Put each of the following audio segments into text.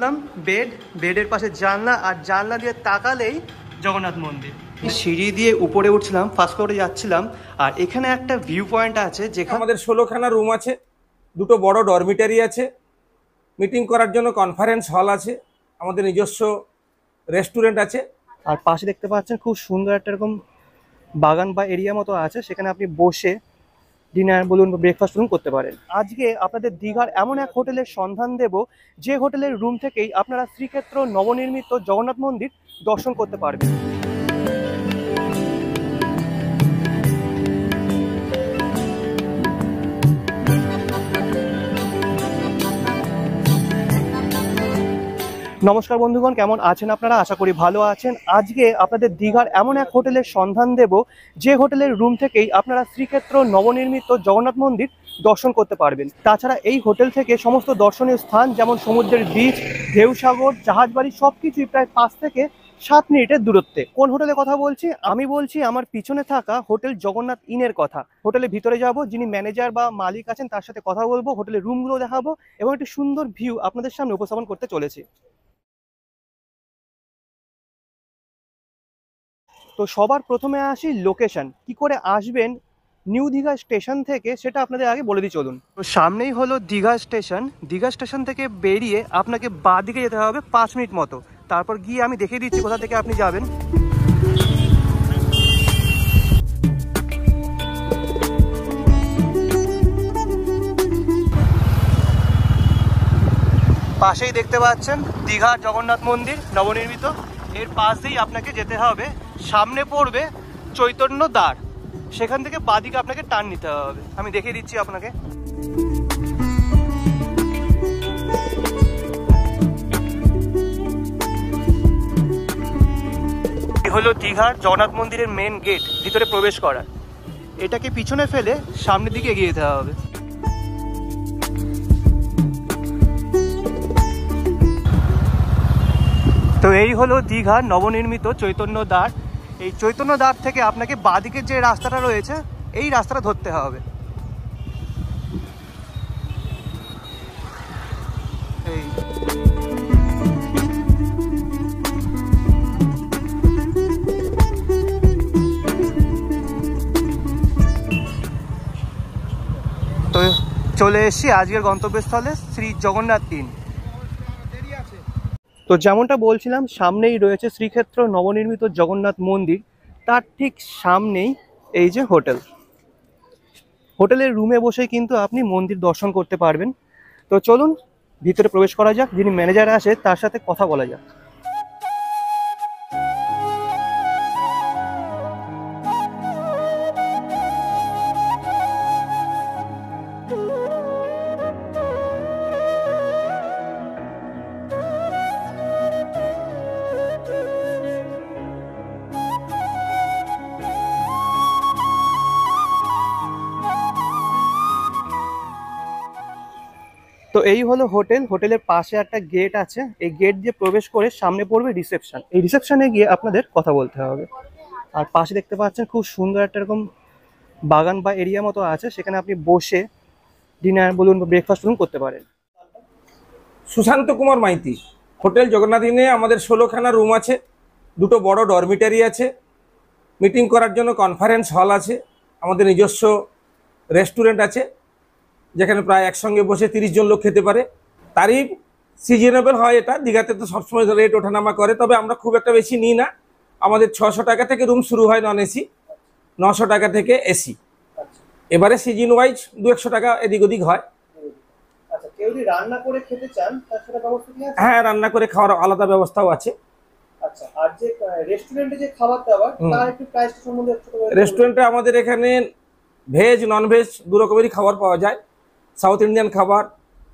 বললাম বেডের পাশে জানলা, আর জানলা দিয়ে তাকালেই জগন্নাথ মন্দির। সিঁড়ি দিয়ে উপরে উঠছিলাম, ফার্স্ট ফ্লোরে যাচ্ছিলাম, আর এখানে একটা ভিউ পয়েন্ট আছে যেখানে আমাদের 16খানা রুম আছে, দুটো বড় ডরমিটারি আছে, মিটিং করার জন্য কনফারেন্স হল আছে, আমাদের নিজস্ব রেস্টুরেন্ট আছে। আর পাশে দেখতে পাচ্ছেন খুব সুন্দর একটা এরকম বাগান বা এরিয়া মতো আছে, সেখানে আপনি বসে ডিনার বলুন বা ব্রেকফাস্ট বলুন করতে পারেন। আজকে আপনাদের দীঘার এমন এক হোটেলের সন্ধান দেব, যে হোটেলের রুম থেকেই আপনারা শ্রীক্ষেত্র নবনির্মিত জগন্নাথ মন্দির দর্শন করতে পারবেন। নমস্কার বন্ধুগণ, কেমন আছেন আপনারা? আশা করি ভালো আছেন। আজকে আপনাদের দীঘার এমন এক হোটেলের সন্ধান দেব, যে হোটেলের রুম থেকেই আপনারা শ্রীক্ষেত্র নবনির্মিত জগন্নাথ মন্দির দর্শন করতে পারবেন। তাছাড়া এই হোটেল থেকে সমস্ত দর্শনীয় স্থান যেমন সমুদ্রের বিচ, ঢেউসাগর, জাহাজবাড়ি সবকিছুই প্রায় 5 থেকে 7 মিনিটের দূরত্বে। কোন হোটেলের কথা বলছি? আমি বলছি আমার পিছনে থাকা হোটেল জগন্নাথ ইনের কথা। হোটেলের ভিতরে যাব, যিনি ম্যানেজার বা মালিক আছেন তার সাথে কথা বলবো, হোটেলের রুমগুলো দেখাবো এবং একটি সুন্দর ভিউ আপনাদের সামনে উপস্থাপন করতে চলেছি। তো সবার প্রথমে আসি লোকেশন, কি করে আসবেন নিউ দীঘা স্টেশন থেকে সেটা আপনাদের আগে বলে দিই চলুন। তো সামনেই হলো দীঘা স্টেশন। দীঘা স্টেশন থেকে বেরিয়ে আপনাকে বাঁ দিকে যেতে হবে 5 মিনিট মতো, তারপর গিয়ে আমি দেখিয়ে দিচ্ছি কোথা থেকে আপনি যাবেন। পাশেই দেখতে পাচ্ছেন দীঘা জগন্নাথ মন্দির নবনির্মিত। এর পাশ দিয়েই আপনাকে যেতে হবে, সামনে পড়বে চৈতন্য দ্বার, সেখান থেকে বাঁদিকে আপনাকে টার্ন নিতে হবে। আমি দেখিয়ে দিচ্ছি আপনাকে। এই হলো দীঘার জগন্নাথ মন্দিরের মেন গেট, ভিতরে প্রবেশ করার। এটাকে পিছনে ফেলে সামনের দিকে এগিয়ে যেতে হবে। তো এই হলো দীঘার নবনির্মিত চৈতন্য দ্বার। এই চৈতন্য দ্বার থেকে আপনাকে বাঁদিকের যে রাস্তাটা রয়েছে এই রাস্তাটা ধরতে হবে। এই তো চলে এসেছি আজকের গন্তব্যস্থলে শ্রী জগন্নাথ ইন। তো যেমনটা বলছিলাম, সামনেই রয়েছে শ্রীক্ষেত্র নবনির্মিত জগন্নাথ মন্দির, তার ঠিক সামনেই এই যে হোটেল। হোটেলের রুমে বসে কিন্তু আপনি মন্দির দর্শন করতে পারবেন। তো চলুন ভিতরে প্রবেশ করা যাক, যিনি ম্যানেজার আসে তার সাথে কথা বলা যাক। তো এই হলো হোটেল। হোটেলের পাশে একটা গেট আছে, এই গেট দিয়ে প্রবেশ করে সামনে পড়বে রিসেপশন। এই রিসেপশনে গিয়ে আপনাদের কথা বলতে হবে। আর পাশে দেখতে পাচ্ছেন খুব সুন্দর একটা এরকম বাগান বা এরিয়া মতো আছে, সেখানে আপনি বসে ডিনার বলুন বা ব্রেকফাস্ট বলুন করতে পারেন। সুশান্ত কুমার মাইতি, হোটেল জগন্নাথ ইনে আমাদের 16খানা রুম আছে, দুটো বড় ডরমিটারি আছে, মিটিং করার জন্য কনফারেন্স হল আছে, আমাদের নিজস্ব রেস্টুরেন্ট আছে, যেখানে প্রায় একসঙ্গে বসে 30 জন লোক খেতে পারে। তারই সিজনেবল হয় এটা। দীঘাতে তো সবসময় রেট ওঠানামা করে, তবে আমরা খুব একটা বেশি নিই না। আমাদের 600 টাকা থেকে রুম শুরু হয় নন এসি, 900 টাকা থেকে এসি। এবারে সিজন ওয়াইজ 200 টাকা এদিক ওদিক হয়। কেউ যদি রান্না করে খেতে চান তার সেটা ব্যবস্থা কি আছে? হ্যাঁ, রান্না করে খাওয়ার আলাদা ব্যবস্থাও আছে। আচ্ছা, আর যে রেস্টুরেন্টে যে খাবার দাবার তার একটু প্রাইস সম্বন্ধে ছোট করে। রেস্টুরেন্টে আমাদের এখানে ভেজ নন ভেজ দু রকমেরই খাবার পাওয়া যায়। সাউথ ইন্ডিয়ান খাবার,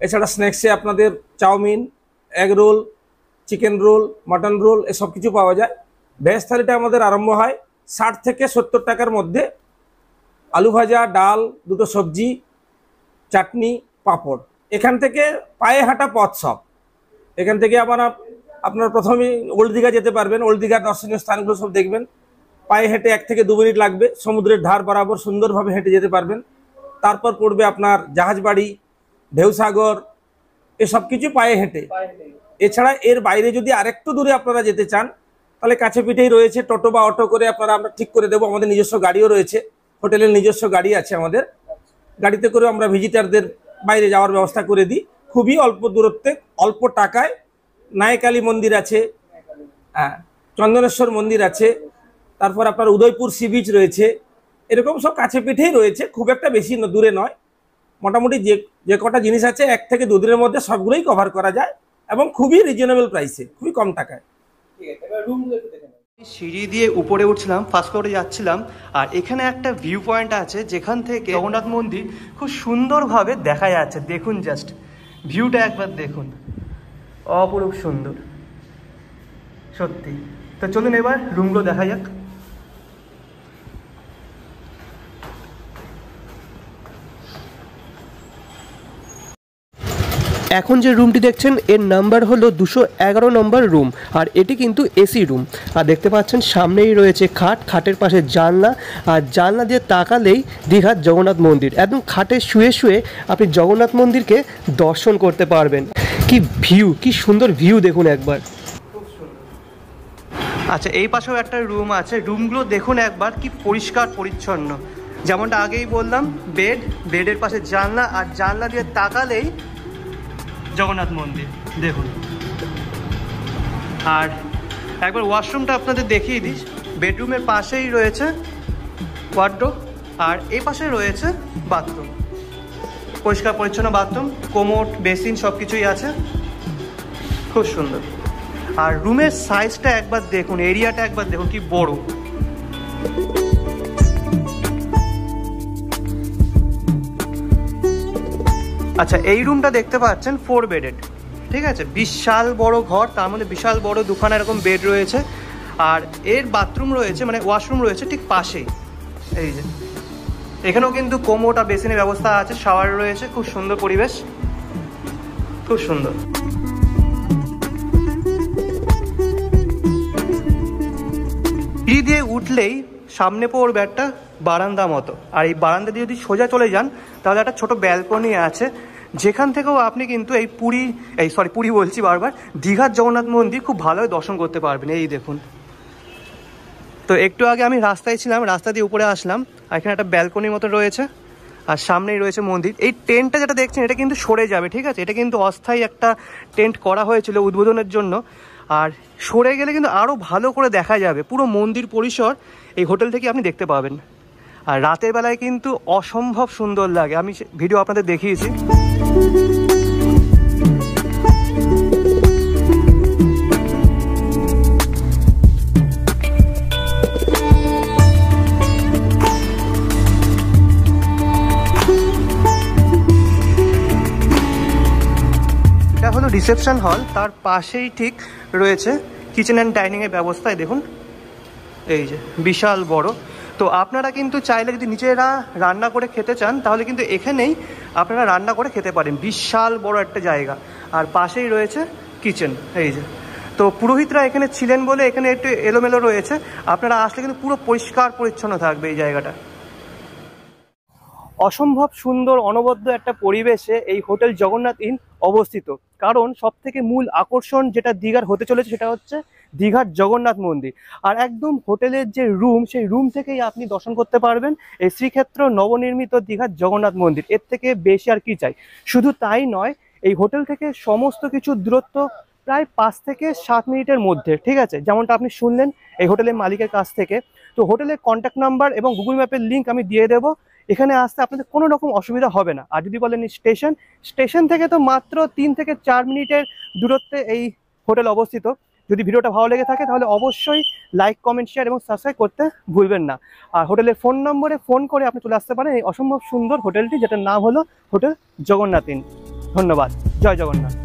এছাড়া স্ন্যাক্সে আপনাদের chow mein, egg roll, chicken roll, mutton roll এসব কিছু পাওয়া যায়। ভেজ থালিটা আমাদের আরম্ভ হয় 60 থেকে 70 টাকার মধ্যে। আলু ভাজা, ডাল, দুটো সবজি, চাটনি, পাঁপড়। এখান থেকে পায়ে হাঁটা পথ সব। এখান থেকে আবার আপনার প্রথমেই ওল্ড দীঘা যেতে পারবেন। ওল্ড দীঘার দর্শনীয় স্থানগুলো সব দেখবেন। পায়ে হেঁটে 1 থেকে 2 মিনিট লাগবে, সমুদ্রের ধার বরাবর সুন্দরভাবে হেঁটে যেতে পারবেন। তারপর পড়বে আপনার জাহাজবাড়ি, ঢেউসাগর, এসব কিছু পায়ে হেঁটে। এছাড়া এর বাইরে যদি আরেকটু দূরে আপনারা যেতে চান তাহলে কাছে পিঠেই রয়েছে টোটো বা অটো করে আপনারা আমরা ঠিক করে দেবো। আমাদের নিজস্ব গাড়িও রয়েছে, হোটেলের নিজস্ব গাড়ি আছে আমাদের, গাড়িতে করে আমরা ভিজিটারদের বাইরে যাওয়ার ব্যবস্থা করে দিই। খুবই অল্প দূরত্বে অল্প টাকায় নায়কালী মন্দির আছে, হ্যাঁ, চন্দনেশ্বর মন্দির আছে, তারপর আপনার উদয়পুর সি বিচ রয়েছে, এরকম সব কাছে পিঠেই রয়েছে, খুব একটা বেশি দূরে নয়। মোটামুটি যে কটা জিনিস আছে 1 থেকে 2 দিনের মধ্যে সবগুলোই কভার করা যায় এবং খুবই রিজনেবল প্রাইসে, খুবই কম টাকায়। সিঁড়ি দিয়ে উপরে উঠছিলাম, ফার্স্ট ফ্লোরে যাচ্ছিলাম, আর এখানে একটা ভিউ পয়েন্ট আছে যেখান থেকে জগন্নাথ মন্দির খুব সুন্দরভাবে দেখা যাচ্ছে। দেখুন জাস্ট ভিউটা একবার দেখুন, অপরূপ সুন্দর সত্যি। তো চলুন এবার রুমগুলো দেখা যাক। এখন যে রুমটি দেখছেন এর নাম্বার হলো 211 নম্বর রুম, আর এটি কিন্তু এসি রুম। আর দেখতে পাচ্ছেন সামনেই রয়েছে খাট, খাটের পাশে জানলা, আর জানলা দিয়ে তাকালেই দীঘার জগন্নাথ মন্দির। একদম খাটে শুয়ে শুয়ে আপনি জগন্নাথ মন্দিরকে দর্শন করতে পারবেন। কি ভিউ, কি সুন্দর ভিউ দেখুন একবার। আচ্ছা, এই পাশেও একটা রুম আছে, রুমগুলো দেখুন একবার কি পরিষ্কার পরিচ্ছন্ন। যেমনটা আগেই বললাম, বেডের পাশে জানলা, আর জানলা দিয়ে তাকালেই জগন্নাথ মন্দির দেখুন। আর একবার ওয়াশরুমটা আপনাদের দেখিয়ে দিই। বেডরুমের পাশেই রয়েছে ওয়ার্ডরোব, আর এই পাশে রয়েছে বাথরুম, পরিষ্কার পরিচ্ছন্ন বাথরুম, কোমোড, বেসিন সব কিছুই আছে, খুব সুন্দর। আর রুমের সাইজটা একবার দেখুন, এরিয়াটা একবার দেখুন কি বড়। আচ্ছা, এই রুমটা দেখতে পাচ্ছেন 4 বেডেড, ঠিক আছে, বিশাল বড় ঘর, তার মধ্যে বিশাল বড় দুখানা এরকম বেড রয়েছে, আর এর বাথরুম রয়েছে, মানে ওয়াশরুম রয়েছে ঠিক পাশেই। এই যে এখানেও কিন্তু কোমোড আর বেসিনের ব্যবস্থা আছে, শাওয়ার রয়েছে, খুব সুন্দর পরিবেশ, খুব সুন্দর। সিঁড়ি দিয়ে উঠলেই সামনে পড়বে একটা বারান্দা মতো, আর এই বারান্দা দিয়ে যদি সোজা চলে যান তাহলে একটা ছোট ব্যালকনি আছে, যেখান থেকেও আপনি কিন্তু এই পুরী বলছি বারবার, দীঘার জগন্নাথ মন্দির খুব ভালোভাবে দর্শন করতে পারবেন। এই দেখুন। তো একটু আগে আমি রাস্তায় ছিলাম, রাস্তা দিয়ে উপরে আসলাম, আর এখানে একটা ব্যালকনির মতো রয়েছে, আর সামনেই রয়েছে মন্দির। এই টেন্টটা যেটা দেখছেন এটা কিন্তু সরে যাবে, ঠিক আছে, এটা কিন্তু অস্থায়ী একটা টেন্ট করা হয়েছিল উদ্বোধনের জন্য, আর সরে গেলে কিন্তু আরও ভালো করে দেখা যাবে পুরো মন্দির পরিসর এই হোটেল থেকে আপনি দেখতে পাবেন। আর রাতের বেলায় কিন্তু অসম্ভব সুন্দর লাগে, আমি ভিডিও আপনাদের দেখিয়েছি। এটা হলো রিসেপশন হল, তার পাশেই ঠিক রয়েছে কিচেন অ্যান্ড ডাইনিংয়ের ব্যবস্থায় দেখুন, এই যে বিশাল বড়। তো আপনারা কিন্তু চাইলে যদি নিজেরা রান্না করে খেতে চান তাহলে কিন্তু এখানেই আপনারা রান্না করে খেতে পারেন, বিশাল বড় একটা জায়গা, আর পাশেই রয়েছে কিচেন। এই যে, তো পুরোহিতরা এখানে ছিলেন বলে এখানে একটু এলোমেলো রয়েছে, আপনারা আসলে কিন্তু পুরো পরিষ্কার পরিচ্ছন্ন থাকবে এই জায়গাটা। অসম্ভব সুন্দর অনবদ্য একটা পরিবেশে এই হোটেল জগন্নাথ ইন অবস্থিত, কারণ সবথেকে মূল আকর্ষণ যেটা দীঘার হতে চলেছে সেটা হচ্ছে দীঘার জগন্নাথ মন্দির। আর একদম হোটেলের যে রুম, সেই রুম থেকেই আপনি দর্শন করতে পারবেন এই শ্রীক্ষেত্র নবনির্মিত দীঘার জগন্নাথ মন্দির। এর থেকে বেশি আর কি চাই। শুধু তাই নয়, এই হোটেল থেকে সমস্ত কিছু দূরত্ব প্রায় 5 থেকে 7 মিনিটের মধ্যে, ঠিক আছে, যেমনটা আপনি শুনলেন এই হোটেলের মালিকের কাছ থেকে। তো হোটেলের কন্ট্যাক্ট নাম্বার এবং গুগল ম্যাপের লিঙ্ক আমি দিয়ে দেবো, এখানে আসতে আপনাদের কোনো রকম অসুবিধা হবে না। আর যদি বলেন স্টেশন থেকে তো মাত্র 3 থেকে 4 মিনিটের দূরত্বে এই হোটেল অবস্থিত। যদি ভিডিওটা ভালো লেগে থাকে তাহলে অবশ্যই লাইক, কমেন্ট, শেয়ার এবং সাবস্ক্রাইব করতে ভুলবেন না। আর হোটেলের ফোন নম্বরে ফোন করে আপনি চলে আসতে পারেন এই অসম্ভব সুন্দর হোটেলটি, যেটার নাম হলো হোটেল জগন্নাথ ইন। ধন্যবাদ। জয় জগন্নাথ।